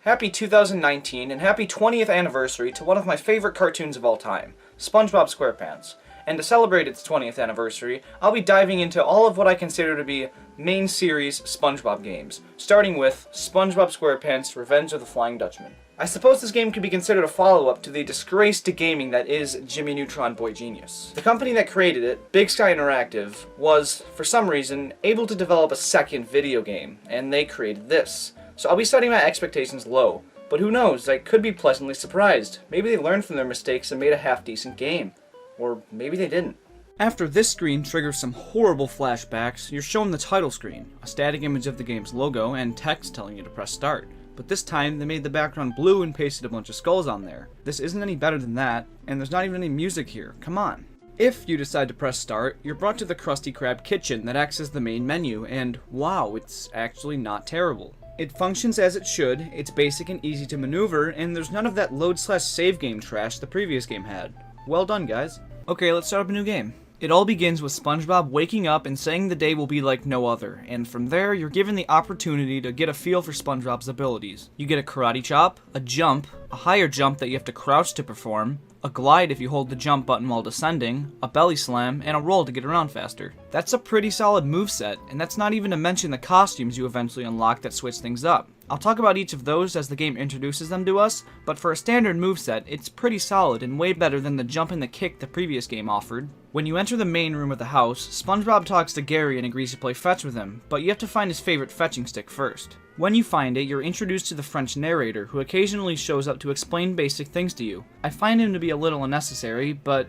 Happy 2019 and happy 20th anniversary to one of my favorite cartoons of all time, SpongeBob SquarePants. And to celebrate its 20th anniversary, I'll be diving into all of what I consider to be main series SpongeBob games, starting with SpongeBob SquarePants Revenge of the Flying Dutchman. I suppose this game could be considered a follow-up to the disgrace to gaming that is Jimmy Neutron Boy Genius. The company that created it, Big Sky Interactive, was, for some reason, able to develop a second video game, and they created this. So I'll be setting my expectations low, but who knows, I could be pleasantly surprised. Maybe they learned from their mistakes and made a half-decent game. Or maybe they didn't. After this screen triggers some horrible flashbacks, you're shown the title screen, a static image of the game's logo, and text telling you to press start. But this time, they made the background blue and pasted a bunch of skulls on there. This isn't any better than that, and there's not even any music here, come on. If you decide to press start, you're brought to the Krusty Krab kitchen that acts as the main menu, and wow, it's actually not terrible. It functions as it should, it's basic and easy to maneuver, and there's none of that load/save game trash the previous game had. Well done, guys. Okay, let's start up a new game. It all begins with SpongeBob waking up and saying the day will be like no other, and from there, you're given the opportunity to get a feel for SpongeBob's abilities. You get a karate chop, a jump, a higher jump that you have to crouch to perform, a glide if you hold the jump button while descending, a belly slam, and a roll to get around faster. That's a pretty solid moveset, and that's not even to mention the costumes you eventually unlock that switch things up. I'll talk about each of those as the game introduces them to us, but for a standard moveset, it's pretty solid and way better than the jump and the kick the previous game offered. When you enter the main room of the house, SpongeBob talks to Gary and agrees to play fetch with him, but you have to find his favorite fetching stick first. When you find it, you're introduced to the French narrator, who occasionally shows up to explain basic things to you. I find him to be a little unnecessary, but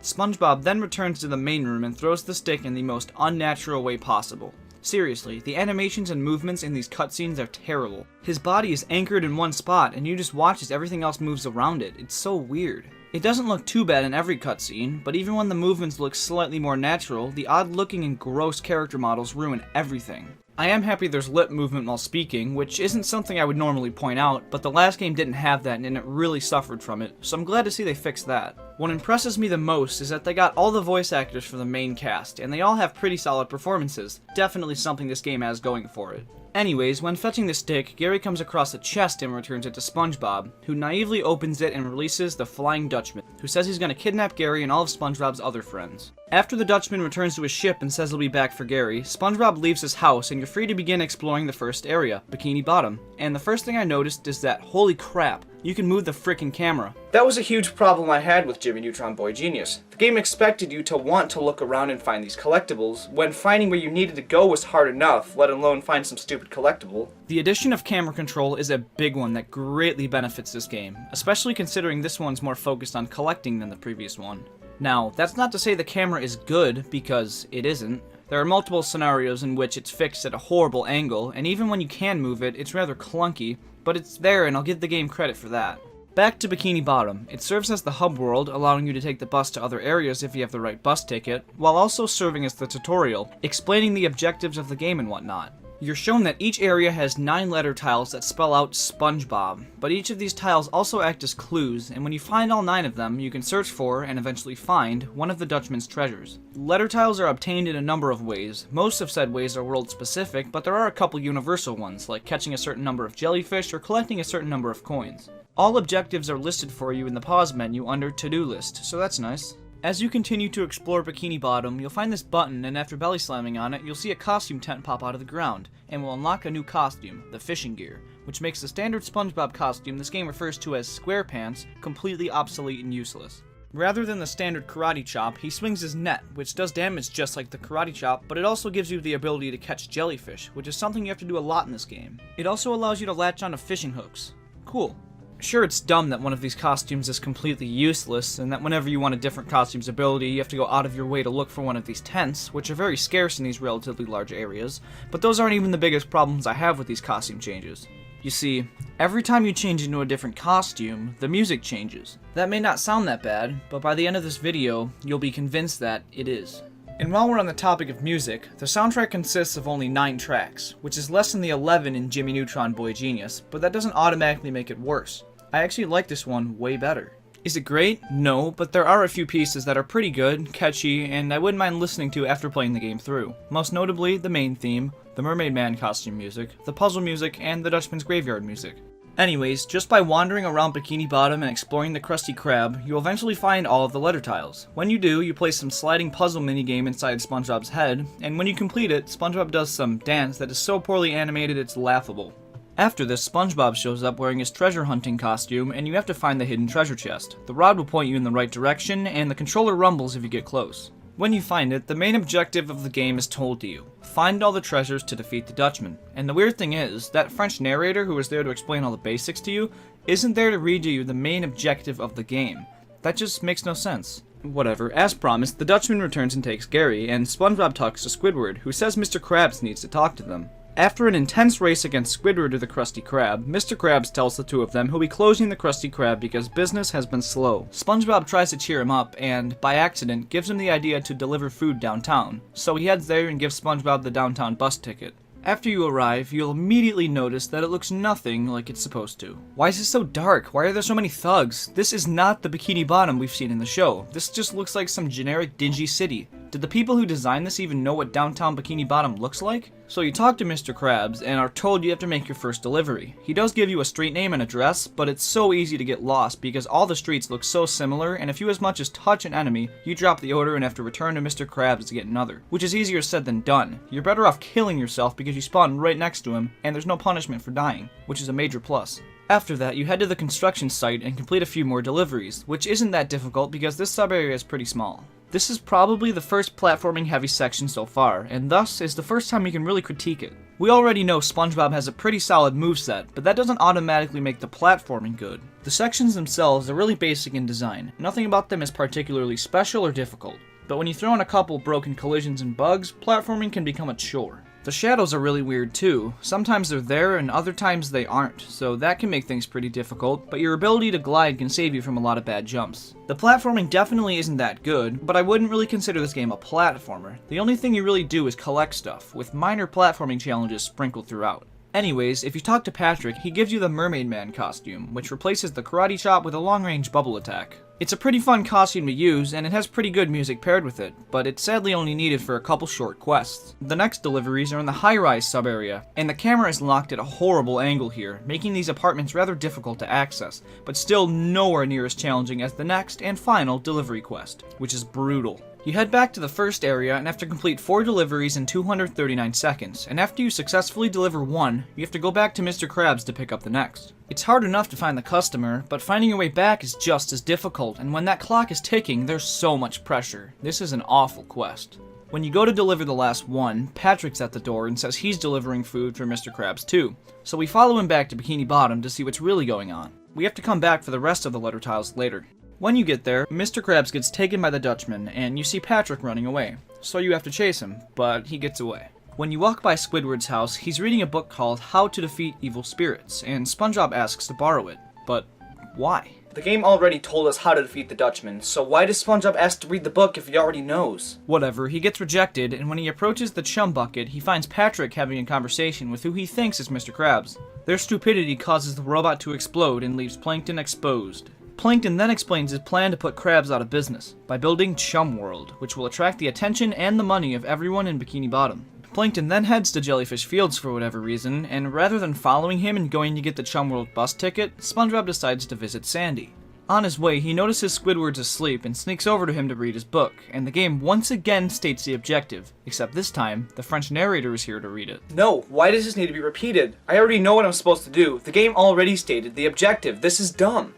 SpongeBob then returns to the main room and throws the stick in the most unnatural way possible. Seriously, the animations and movements in these cutscenes are terrible. His body is anchored in one spot, and you just watch as everything else moves around it. It's so weird. It doesn't look too bad in every cutscene, but even when the movements look slightly more natural, the odd-looking and gross character models ruin everything. I am happy there's lip movement while speaking, which isn't something I would normally point out, but the last game didn't have that and it really suffered from it, so I'm glad to see they fixed that. What impresses me the most is that they got all the voice actors for the main cast, and they all have pretty solid performances. Definitely something this game has going for it. Anyways, when fetching the stick, Gary comes across a chest and returns it to SpongeBob, who naively opens it and releases the Flying Dutchman, who says he's gonna kidnap Gary and all of SpongeBob's other friends. After the Dutchman returns to his ship and says he'll be back for Gary, SpongeBob leaves his house and you're free to begin exploring the first area, Bikini Bottom. And the first thing I noticed is that, holy crap, you can move the frickin' camera. That was a huge problem I had with Jimmy Neutron Boy Genius. The game expected you to want to look around and find these collectibles, when finding where you needed to go was hard enough, let alone find some stupid collectible. The addition of camera control is a big one that greatly benefits this game, especially considering this one's more focused on collecting than the previous one. Now, that's not to say the camera is good, because it isn't. There are multiple scenarios in which it's fixed at a horrible angle, and even when you can move it, it's rather clunky, but it's there and I'll give the game credit for that. Back to Bikini Bottom. It serves as the hub world, allowing you to take the bus to other areas if you have the right bus ticket, while also serving as the tutorial, explaining the objectives of the game and whatnot. You're shown that each area has 9 letter tiles that spell out SpongeBob, but each of these tiles also act as clues, and when you find all 9 of them, you can search for, and eventually find, one of the Dutchman's treasures. Letter tiles are obtained in a number of ways. Most of said ways are world-specific, but there are a couple universal ones, like catching a certain number of jellyfish or collecting a certain number of coins. All objectives are listed for you in the pause menu under To-Do List, so that's nice. As you continue to explore Bikini Bottom, you'll find this button, and after belly slamming on it, you'll see a costume tent pop out of the ground, and will unlock a new costume, the fishing gear, which makes the standard SpongeBob costume this game refers to as SquarePants completely obsolete and useless. Rather than the standard karate chop, he swings his net, which does damage just like the karate chop, but it also gives you the ability to catch jellyfish, which is something you have to do a lot in this game. It also allows you to latch onto fishing hooks. Cool. Sure, it's dumb that one of these costumes is completely useless, and that whenever you want a different costume's ability, you have to go out of your way to look for one of these tents, which are very scarce in these relatively large areas, but those aren't even the biggest problems I have with these costume changes. You see, every time you change into a different costume, the music changes. That may not sound that bad, but by the end of this video, you'll be convinced that it is. And while we're on the topic of music, the soundtrack consists of only 9 tracks, which is less than the 11 in Jimmy Neutron Boy Genius, but that doesn't automatically make it worse. I actually like this one way better. Is it great? No, but there are a few pieces that are pretty good, catchy, and I wouldn't mind listening to after playing the game through. Most notably, the main theme, the Mermaid Man costume music, the puzzle music, and the Dutchman's graveyard music. Anyways, just by wandering around Bikini Bottom and exploring the Krusty Krab, you'll eventually find all of the letter tiles. When you do, you play some sliding puzzle minigame inside SpongeBob's head, and when you complete it, SpongeBob does some dance that is so poorly animated it's laughable. After this, SpongeBob shows up wearing his treasure hunting costume, and you have to find the hidden treasure chest. The rod will point you in the right direction, and the controller rumbles if you get close. When you find it, the main objective of the game is told to you. Find all the treasures to defeat the Dutchman. And the weird thing is, that French narrator who was there to explain all the basics to you, isn't there to read to you the main objective of the game. That just makes no sense. Whatever, as promised, the Dutchman returns and takes Gary, and SpongeBob talks to Squidward, who says Mr. Krabs needs to talk to them. After an intense race against Squidward or the Krusty Krab, Mr. Krabs tells the two of them he'll be closing the Krusty Krab because business has been slow. SpongeBob tries to cheer him up and, by accident, gives him the idea to deliver food downtown, so he heads there and gives SpongeBob the downtown bus ticket. After you arrive, you'll immediately notice that it looks nothing like it's supposed to. Why is it so dark? Why are there so many thugs? This is not the Bikini Bottom we've seen in the show. This just looks like some generic dingy city. Did the people who designed this even know what downtown Bikini Bottom looks like? So you talk to Mr. Krabs and are told you have to make your first delivery. He does give you a street name and address, but it's so easy to get lost because all the streets look so similar, and if you as much as touch an enemy, you drop the order and have to return to Mr. Krabs to get another, which is easier said than done. You're better off killing yourself because you spawn right next to him, and there's no punishment for dying, which is a major plus. After that, you head to the construction site and complete a few more deliveries, which isn't that difficult because this sub-area is pretty small. This is probably the first platforming heavy section so far, and thus is the first time you can really critique it. We already know SpongeBob has a pretty solid moveset, but that doesn't automatically make the platforming good. The sections themselves are really basic in design. Nothing about them is particularly special or difficult. But when you throw in a couple broken collisions and bugs, platforming can become a chore. The shadows are really weird too. Sometimes they're there and other times they aren't, so that can make things pretty difficult, but your ability to glide can save you from a lot of bad jumps. The platforming definitely isn't that good, but I wouldn't really consider this game a platformer. The only thing you really do is collect stuff, with minor platforming challenges sprinkled throughout. Anyways, if you talk to Patrick, he gives you the Mermaid Man costume, which replaces the karate chop with a long-range bubble attack. It's a pretty fun costume to use, and it has pretty good music paired with it, but it's sadly only needed for a couple short quests. The next deliveries are in the high-rise sub-area, and the camera is locked at a horrible angle here, making these apartments rather difficult to access, but still nowhere near as challenging as the next and final delivery quest, which is brutal. You head back to the first area and have to complete 4 deliveries in 239 seconds, and after you successfully deliver one, you have to go back to Mr. Krabs to pick up the next. It's hard enough to find the customer, but finding your way back is just as difficult, and when that clock is ticking, there's so much pressure. This is an awful quest. When you go to deliver the last one, Patrick's at the door and says he's delivering food for Mr. Krabs too, so we follow him back to Bikini Bottom to see what's really going on. We have to come back for the rest of the letter tiles later. When you get there, Mr. Krabs gets taken by the Dutchman, and you see Patrick running away, so you have to chase him, but he gets away. When you walk by Squidward's house, he's reading a book called How to Defeat Evil Spirits, and SpongeBob asks to borrow it, but why? The game already told us how to defeat the Dutchman, so why does SpongeBob ask to read the book if he already knows? Whatever, he gets rejected, and when he approaches the chum bucket, he finds Patrick having a conversation with who he thinks is Mr. Krabs. Their stupidity causes the robot to explode and leaves Plankton exposed. Plankton then explains his plan to put Krabs out of business by building Chum World, which will attract the attention and the money of everyone in Bikini Bottom. Plankton then heads to Jellyfish Fields for whatever reason, and rather than following him and going to get the Chum World bus ticket, SpongeBob decides to visit Sandy. On his way, he notices Squidward's asleep and sneaks over to him to read his book, and the game once again states the objective, except this time, the French narrator is here to read it. No, why does this need to be repeated? I already know what I'm supposed to do. The game already stated the objective. This is dumb.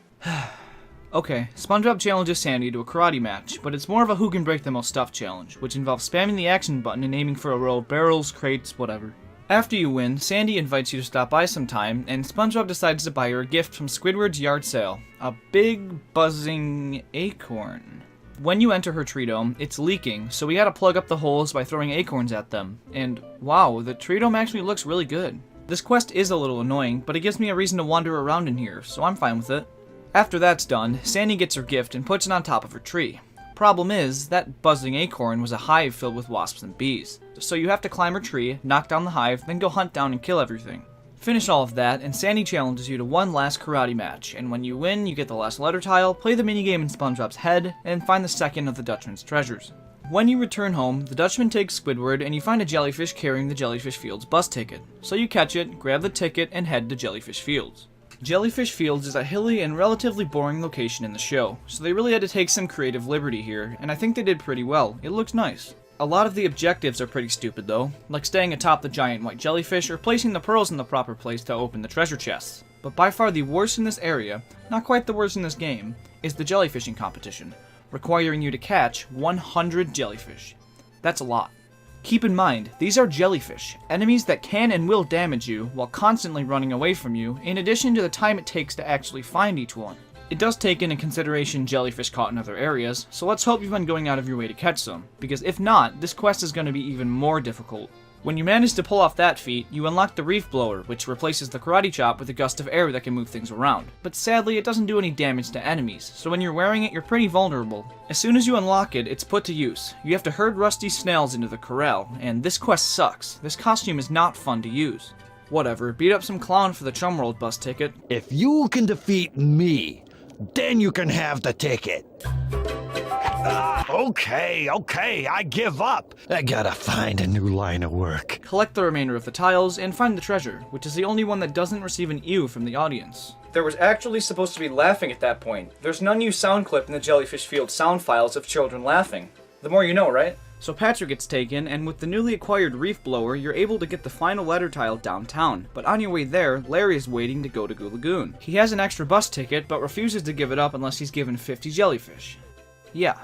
Okay, SpongeBob challenges Sandy to a karate match, but it's more of a who can break the most stuff challenge, which involves spamming the action button and aiming for a row of barrels, crates, whatever. After you win, Sandy invites you to stop by sometime, and SpongeBob decides to buy her a gift from Squidward's yard sale, a big, buzzing acorn. When you enter her tree dome, it's leaking, so we gotta plug up the holes by throwing acorns at them, and wow, the tree dome actually looks really good. This quest is a little annoying, but it gives me a reason to wander around in here, so I'm fine with it. After that's done, Sandy gets her gift and puts it on top of her tree. Problem is, that buzzing acorn was a hive filled with wasps and bees. So you have to climb her tree, knock down the hive, then go hunt down and kill everything. Finish all of that, and Sandy challenges you to one last karate match, and when you win, you get the last letter tile, play the minigame in SpongeBob's head, and find the second of the Dutchman's treasures. When you return home, the Dutchman takes Squidward, and you find a jellyfish carrying the Jellyfish Fields bus ticket. So you catch it, grab the ticket, and head to Jellyfish Fields. Jellyfish Fields is a hilly and relatively boring location in the show, so they really had to take some creative liberty here, and I think they did pretty well. It looks nice. A lot of the objectives are pretty stupid though, like staying atop the giant white jellyfish or placing the pearls in the proper place to open the treasure chests. But by far the worst in this area, not quite the worst in this game, is the jellyfishing competition, requiring you to catch 100 jellyfish. That's a lot. Keep in mind, these are jellyfish, enemies that can and will damage you while constantly running away from you, in addition to the time it takes to actually find each one. It does take into consideration jellyfish caught in other areas, so let's hope you've been going out of your way to catch some, because if not, this quest is going to be even more difficult. When you manage to pull off that feat, you unlock the reef blower, which replaces the karate chop with a gust of air that can move things around. But sadly, it doesn't do any damage to enemies, so when you're wearing it, you're pretty vulnerable. As soon as you unlock it, it's put to use. You have to herd rusty snails into the corral, and this quest sucks. This costume is not fun to use. Whatever, beat up some clown for the Chum World bus ticket. If you can defeat me, then you can have the ticket. Okay, I give up. I gotta find a new line of work. Collect the remainder of the tiles, and find the treasure, which is the only one that doesn't receive an ew from the audience. There was actually supposed to be laughing at that point. There's an unused sound clip in the Jellyfish Fields sound files of children laughing. The more you know, right? So Patrick gets taken, and with the newly acquired reef blower, you're able to get the final letter tile downtown. But on your way there, Larry is waiting to go to Lagoon. He has an extra bus ticket, but refuses to give it up unless he's given 50 jellyfish. Yeah.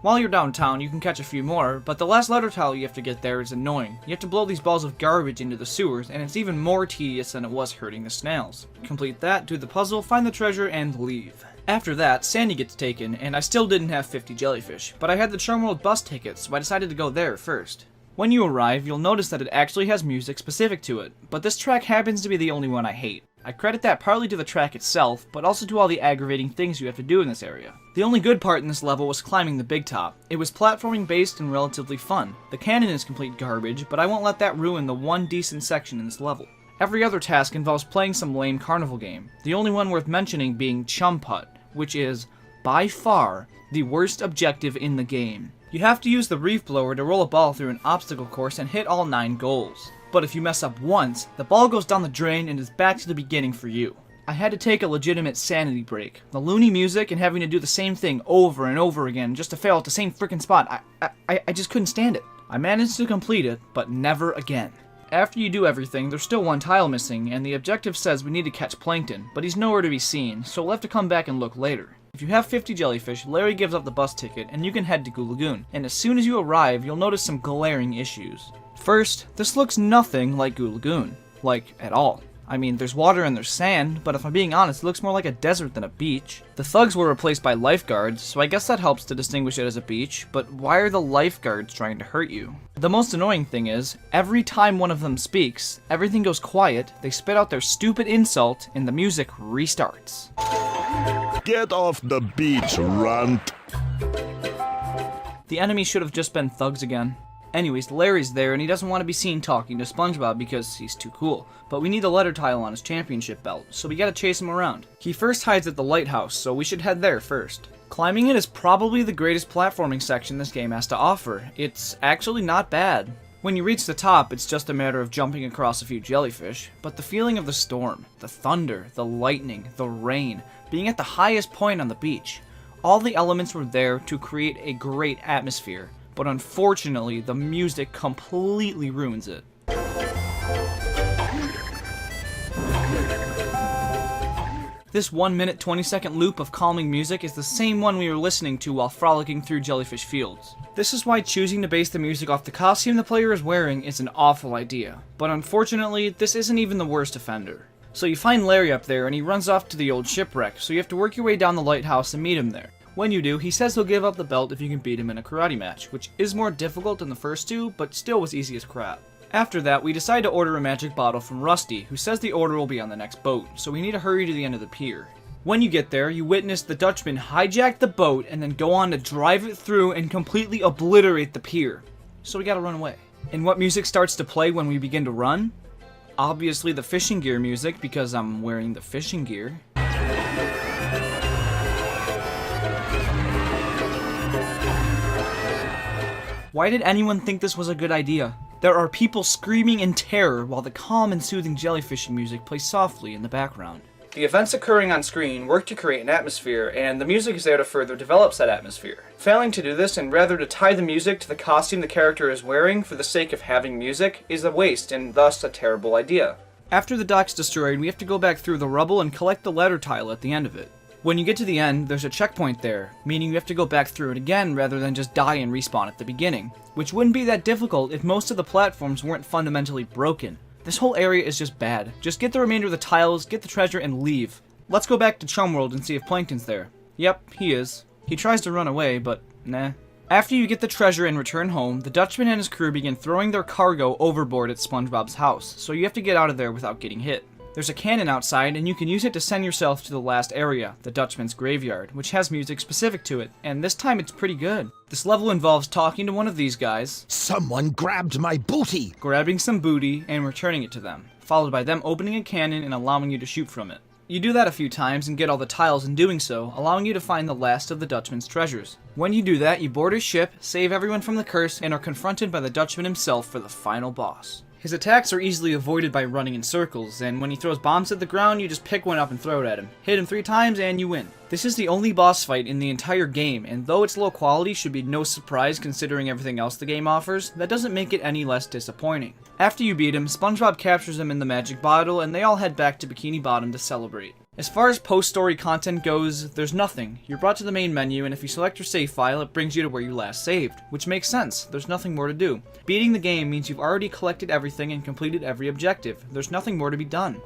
While you're downtown, you can catch a few more, but the last letter tile you have to get there is annoying. You have to blow these balls of garbage into the sewers, and it's even more tedious than it was hurting the snails. Complete that, do the puzzle, find the treasure, and leave. After that, Sandy gets taken, and I still didn't have 50 jellyfish, but I had the Chum World bus ticket, so I decided to go there first. When you arrive, you'll notice that it actually has music specific to it, but this track happens to be the only one I hate. I credit that partly to the track itself, but also to all the aggravating things you have to do in this area. The only good part in this level was climbing the big top. It was platforming based and relatively fun. The cannon is complete garbage, but I won't let that ruin the one decent section in this level. Every other task involves playing some lame carnival game, the only one worth mentioning being Chum Putt, which is, by far, the worst objective in the game. You have to use the reef blower to roll a ball through an obstacle course and hit all 9 goals. But if you mess up once, the ball goes down the drain and is back to the beginning for you. I had to take a legitimate sanity break. The loony music and having to do the same thing over and over again just to fail at the same freaking spot, I just couldn't stand it. I managed to complete it, but never again. After you do everything, there's still one tile missing, and the objective says we need to catch Plankton, but he's nowhere to be seen, so we'll have to come back and look later. If you have 50 jellyfish, Larry gives up the bus ticket, and you can head to Lagoon, and as soon as you arrive, you'll notice some glaring issues. First, this looks nothing like Lagoon. Like, at all. I mean, there's water and there's sand, but if I'm being honest, it looks more like a desert than a beach. The thugs were replaced by lifeguards, so I guess that helps to distinguish it as a beach, but why are the lifeguards trying to hurt you? The most annoying thing is, every time one of them speaks, everything goes quiet, they spit out their stupid insult, and the music restarts. Get off the beach, runt. The enemy should have just been thugs again. Anyways, Larry's there, and he doesn't want to be seen talking to SpongeBob because he's too cool. But we need the letter tile on his championship belt, so we gotta chase him around. He first hides at the lighthouse, so we should head there first. Climbing it is probably the greatest platforming section this game has to offer. It's actually not bad. When you reach the top, it's just a matter of jumping across a few jellyfish, but the feeling of the storm, the thunder, the lightning, the rain, being at the highest point on the beach, all the elements were there to create a great atmosphere. But unfortunately, the music completely ruins it. This 1-minute 20-second loop of calming music is the same one we were listening to while frolicking through Jellyfish Fields. This is why choosing to base the music off the costume the player is wearing is an awful idea. But unfortunately, this isn't even the worst offender. So you find Larry up there and he runs off to the old shipwreck, so you have to work your way down the lighthouse and meet him there. When you do, he says he'll give up the belt if you can beat him in a karate match, which is more difficult than the first two, but still was easy as crap. After that, we decide to order a magic bottle from Rusty, who says the order will be on the next boat, so we need to hurry to the end of the pier. When you get there, you witness the Dutchman hijack the boat and then go on to drive it through and completely obliterate the pier. So we gotta run away. And what music starts to play when we begin to run? Obviously the fishing gear music, because I'm wearing the fishing gear. Why did anyone think this was a good idea? There are people screaming in terror while the calm and soothing jellyfishing music plays softly in the background. The events occurring on screen work to create an atmosphere, and the music is there to further develop said atmosphere. Failing to do this and rather to tie the music to the costume the character is wearing for the sake of having music is a waste and thus a terrible idea. After the dock's destroyed, we have to go back through the rubble and collect the letter tile at the end of it. When you get to the end, there's a checkpoint there, meaning you have to go back through it again rather than just die and respawn at the beginning, which wouldn't be that difficult if most of the platforms weren't fundamentally broken. This whole area is just bad. Just get the remainder of the tiles, get the treasure, and leave. Let's go back to Chum World and see if Plankton's there. Yep, he is. He tries to run away, but nah. After you get the treasure and return home, the Dutchman and his crew begin throwing their cargo overboard at SpongeBob's house, so you have to get out of there without getting hit. There's a cannon outside, and you can use it to send yourself to the last area, the Dutchman's graveyard, which has music specific to it, and this time it's pretty good. This level involves talking to one of these guys, Someone grabbed my booty! grabbing some booty, and returning it to them, followed by them opening a cannon and allowing you to shoot from it. You do that a few times and get all the tiles in doing so, allowing you to find the last of the Dutchman's treasures. When you do that, you board his ship, save everyone from the curse, and are confronted by the Dutchman himself for the final boss. His attacks are easily avoided by running in circles, and when he throws bombs at the ground, you just pick one up and throw it at him. Hit him 3 times and you win. This is the only boss fight in the entire game, and though its low quality should be no surprise considering everything else the game offers, that doesn't make it any less disappointing. After you beat him, SpongeBob captures him in the magic bottle, and they all head back to Bikini Bottom to celebrate. As far as post-story content goes, there's nothing. You're brought to the main menu, and if you select your save file, it brings you to where you last saved, which makes sense. There's nothing more to do. Beating the game means you've already collected everything and completed every objective. There's nothing more to be done.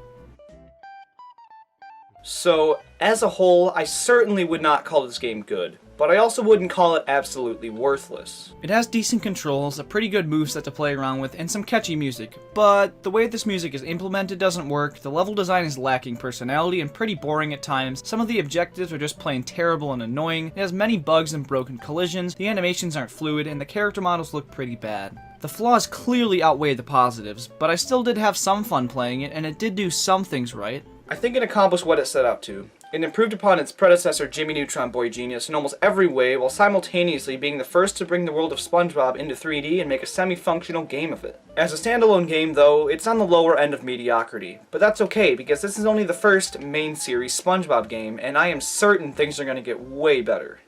So, as a whole, I certainly would not call this game good, but I also wouldn't call it absolutely worthless. It has decent controls, a pretty good moveset to play around with, and some catchy music, but the way this music is implemented doesn't work, the level design is lacking personality and pretty boring at times, some of the objectives are just plain terrible and annoying, it has many bugs and broken collisions, the animations aren't fluid, and the character models look pretty bad. The flaws clearly outweigh the positives, but I still did have some fun playing it, and it did do some things right. I think it accomplished what it set out to. It improved upon its predecessor Jimmy Neutron Boy Genius in almost every way, while simultaneously being the first to bring the world of SpongeBob into 3D and make a semi-functional game of it. As a standalone game, though, it's on the lower end of mediocrity, but that's okay because this is only the first main series SpongeBob game, and I am certain things are going to get way better.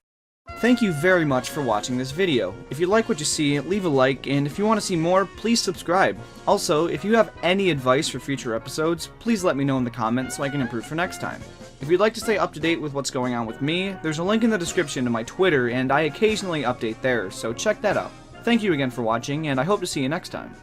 Thank you very much for watching this video. If you like what you see, leave a like, and if you want to see more, please subscribe. Also, if you have any advice for future episodes, please let me know in the comments so I can improve for next time. If you'd like to stay up to date with what's going on with me, there's a link in the description to my Twitter, and I occasionally update there, so check that out. Thank you again for watching, and I hope to see you next time.